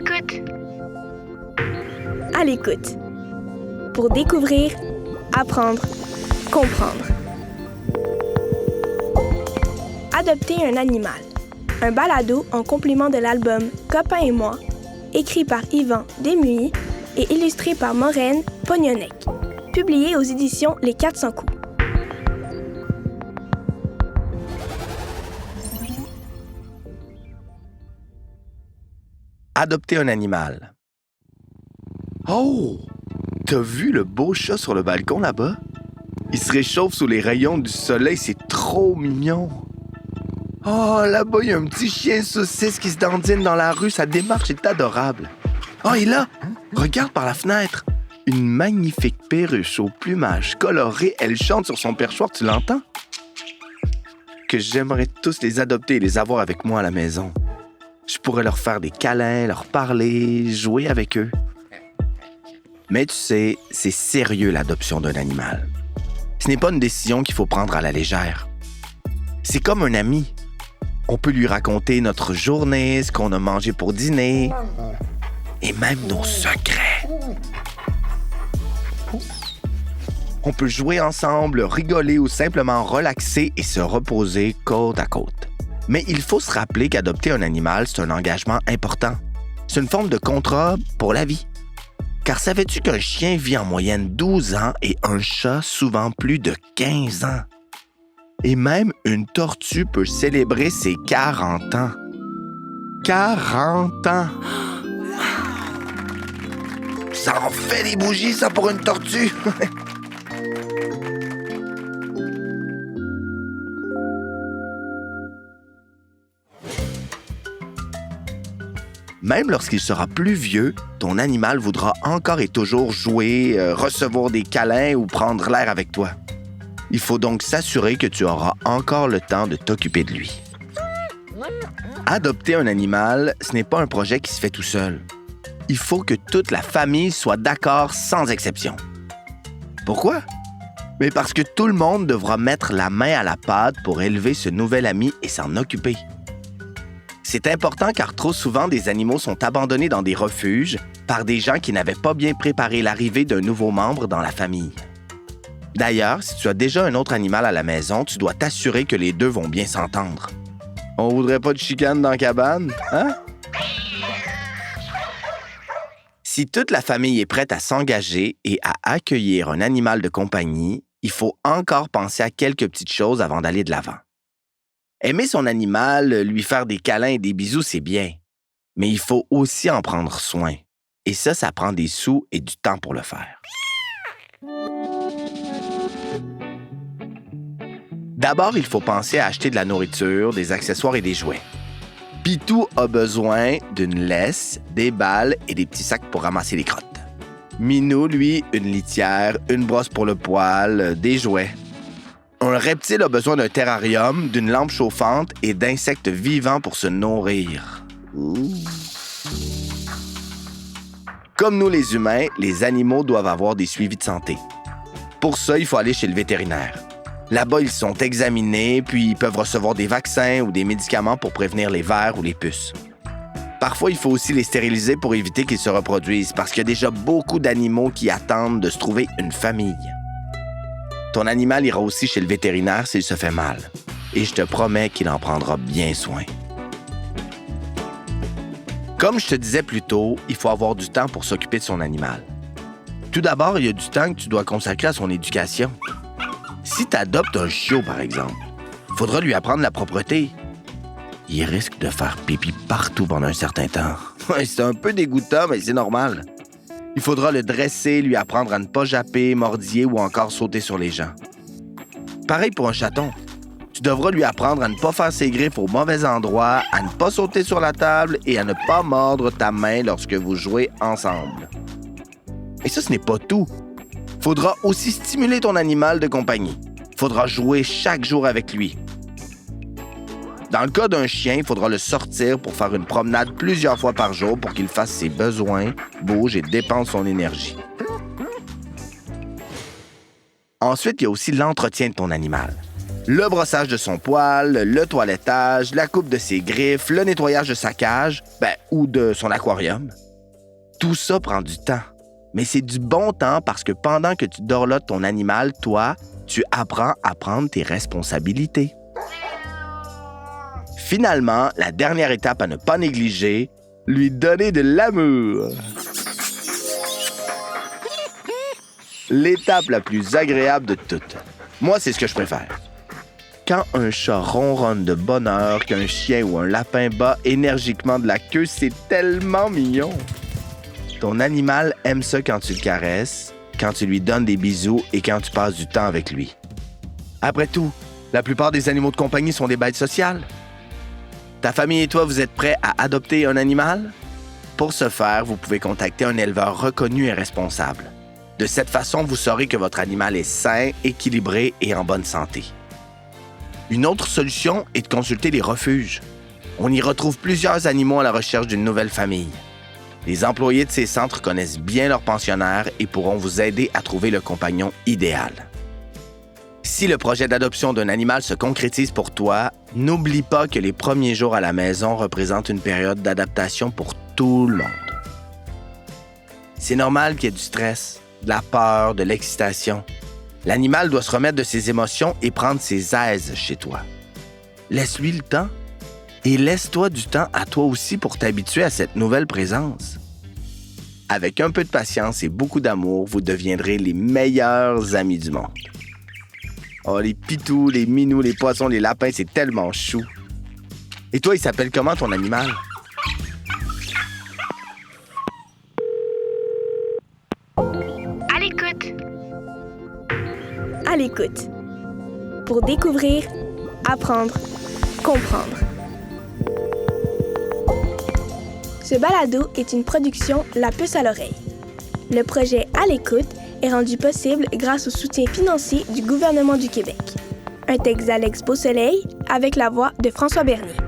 l'écoute. À l'écoute. Pour découvrir, apprendre, comprendre. Adopter un animal. Un balado en complément de l'album Copain et moi, écrit par Yvan Desmuys et illustré par Maureen Pognonnec. Publié aux éditions Les 400 coups. Adopter un animal. Oh! T'as vu le beau chat sur le balcon là-bas? Il se réchauffe sous les rayons du soleil, c'est trop mignon. Oh, là-bas, il y a un petit chien saucisse qui se dandine dans la rue, sa démarche est adorable. Oh, et là, regarde par la fenêtre. Une magnifique perruche au plumage coloré, elle chante sur son perchoir, tu l'entends? Que j'aimerais tous les adopter et les avoir avec moi à la maison. Je pourrais leur faire des câlins, leur parler, jouer avec eux. Mais tu sais, c'est sérieux l'adoption d'un animal. Ce n'est pas une décision qu'il faut prendre à la légère. C'est comme un ami. On peut lui raconter notre journée, ce qu'on a mangé pour dîner, et même nos secrets. On peut jouer ensemble, rigoler ou simplement relaxer et se reposer côte à côte. Mais il faut se rappeler qu'adopter un animal, c'est un engagement important. C'est une forme de contrat pour la vie. Car savais-tu qu'un chien vit en moyenne 12 ans et un chat souvent plus de 15 ans? Et même une tortue peut célébrer ses 40 ans. 40 ans! Ça en fait des bougies, ça, pour une tortue! Même lorsqu'il sera plus vieux, ton animal voudra encore et toujours jouer, recevoir des câlins ou prendre l'air avec toi. Il faut donc s'assurer que tu auras encore le temps de t'occuper de lui. Adopter un animal, ce n'est pas un projet qui se fait tout seul. Il faut que toute la famille soit d'accord sans exception. Pourquoi? Mais parce que tout le monde devra mettre la main à la pâte pour élever ce nouvel ami et s'en occuper. C'est important car trop souvent, des animaux sont abandonnés dans des refuges par des gens qui n'avaient pas bien préparé l'arrivée d'un nouveau membre dans la famille. D'ailleurs, si tu as déjà un autre animal à la maison, tu dois t'assurer que les deux vont bien s'entendre. On voudrait pas de chicane dans la cabane, hein? Si toute la famille est prête à s'engager et à accueillir un animal de compagnie, il faut encore penser à quelques petites choses avant d'aller de l'avant. Aimer son animal, lui faire des câlins et des bisous, c'est bien. Mais il faut aussi en prendre soin. Et ça prend des sous et du temps pour le faire. D'abord, il faut penser à acheter de la nourriture, des accessoires et des jouets. Pitou a besoin d'une laisse, des balles et des petits sacs pour ramasser les crottes. Minou, lui, une litière, une brosse pour le poil, des jouets. Un reptile a besoin d'un terrarium, d'une lampe chauffante et d'insectes vivants pour se nourrir. Comme nous les humains, les animaux doivent avoir des suivis de santé. Pour ça, il faut aller chez le vétérinaire. Là-bas, ils sont examinés, puis ils peuvent recevoir des vaccins ou des médicaments pour prévenir les vers ou les puces. Parfois, il faut aussi les stériliser pour éviter qu'ils se reproduisent, parce qu'il y a déjà beaucoup d'animaux qui attendent de se trouver une famille. Ton animal ira aussi chez le vétérinaire s'il se fait mal. Et je te promets qu'il en prendra bien soin. Comme je te disais plus tôt, il faut avoir du temps pour s'occuper de son animal. Tout d'abord, il y a du temps que tu dois consacrer à son éducation. Si tu adoptes un chiot, par exemple, il faudra lui apprendre la propreté. Il risque de faire pipi partout pendant un certain temps. C'est un peu dégoûtant, mais c'est normal. Il faudra le dresser, lui apprendre à ne pas japper, mordiller ou encore sauter sur les gens. Pareil pour un chaton. Tu devras lui apprendre à ne pas faire ses griffes au mauvais endroit, à ne pas sauter sur la table et à ne pas mordre ta main lorsque vous jouez ensemble. Et ça, ce n'est pas tout. Faudra aussi stimuler ton animal de compagnie. Faudra jouer chaque jour avec lui. Dans le cas d'un chien, il faudra le sortir pour faire une promenade plusieurs fois par jour pour qu'il fasse ses besoins, bouge et dépense son énergie. Ensuite, il y a aussi l'entretien de ton animal. Le brossage de son poil, le toilettage, la coupe de ses griffes, le nettoyage de sa cage, ou de son aquarium. Tout ça prend du temps. Mais c'est du bon temps parce que pendant que tu dorlotes ton animal, toi, tu apprends à prendre tes responsabilités. Finalement, la dernière étape à ne pas négliger, lui donner de l'amour. L'étape la plus agréable de toutes. Moi, c'est ce que je préfère. Quand un chat ronronne de bonheur, qu'un chien ou un lapin bat énergiquement de la queue, c'est tellement mignon. Ton animal aime ça quand tu le caresses, quand tu lui donnes des bisous et quand tu passes du temps avec lui. Après tout, la plupart des animaux de compagnie sont des bêtes sociales. Ta famille et toi, vous êtes prêts à adopter un animal? Pour ce faire, vous pouvez contacter un éleveur reconnu et responsable. De cette façon, vous saurez que votre animal est sain, équilibré et en bonne santé. Une autre solution est de consulter les refuges. On y retrouve plusieurs animaux à la recherche d'une nouvelle famille. Les employés de ces centres connaissent bien leurs pensionnaires et pourront vous aider à trouver le compagnon idéal. Si le projet d'adoption d'un animal se concrétise pour toi, n'oublie pas que les premiers jours à la maison représentent une période d'adaptation pour tout le monde. C'est normal qu'il y ait du stress, de la peur, de l'excitation. L'animal doit se remettre de ses émotions et prendre ses aises chez toi. Laisse-lui le temps. Et laisse-toi du temps à toi aussi pour t'habituer à cette nouvelle présence. Avec un peu de patience et beaucoup d'amour, vous deviendrez les meilleurs amis du monde. Oh, les pitous, les minous, les poissons, les lapins, c'est tellement chou. Et toi, il s'appelle comment ton animal? À l'écoute. À l'écoute. Pour découvrir, apprendre, comprendre. Ce balado est une production La Puce à l'oreille. Le projet À l'écoute est rendu possible grâce au soutien financier du gouvernement du Québec. Un texte d'Alex Beausoleil avec la voix de François Bernier.